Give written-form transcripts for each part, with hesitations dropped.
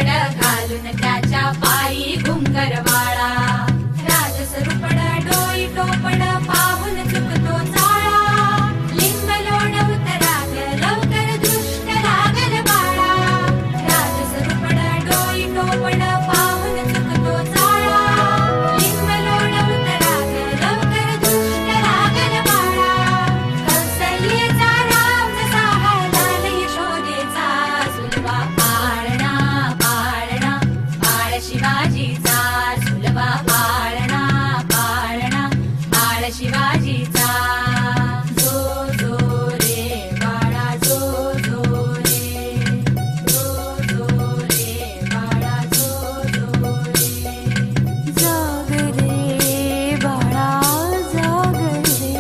रुपड घालून त्याच्या पायी घुंगरवाळा राजस रुपड डोई टोपड पाहून चुकतो चाळा लिंब लोण उतराग लवकर दृष्ट लागल बाळा राजस रुपड डोई टोपड पाहून चुकतो चाळा लिंब लोण उतराग लवकर दृष्ट लागल बाळा कौसल्येचा राम जसा लाल यशोदेचा सुलभा पाळणा पाळणा बाळ शिवाजीचा सुलभा पाळणा पाळणा बाळ शिवाजीचा जो जो रे बाळा जो जो रे जो जो रे बाळा जो जो रे जाग रे बाळा जाग रे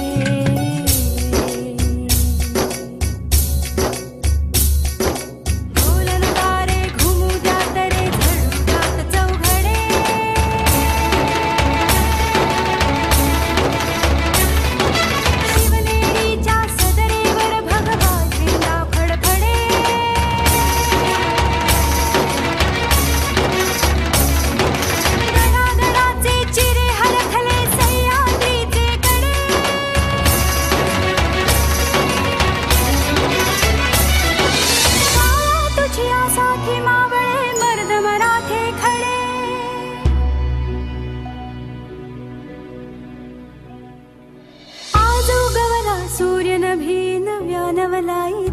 ढोलन तारे घुमू द्या तरे झडू द्यात चौघडे शिवनेरीच्या सदरेवर भगवा झेंडा फडफडे गडागडाचे चिरे हलखले सह्याद्रीचे कडे तुझी आसाखी मावळे मर्द मराठे खडे आज उगवला सूर्य नभी नव्या नवलाई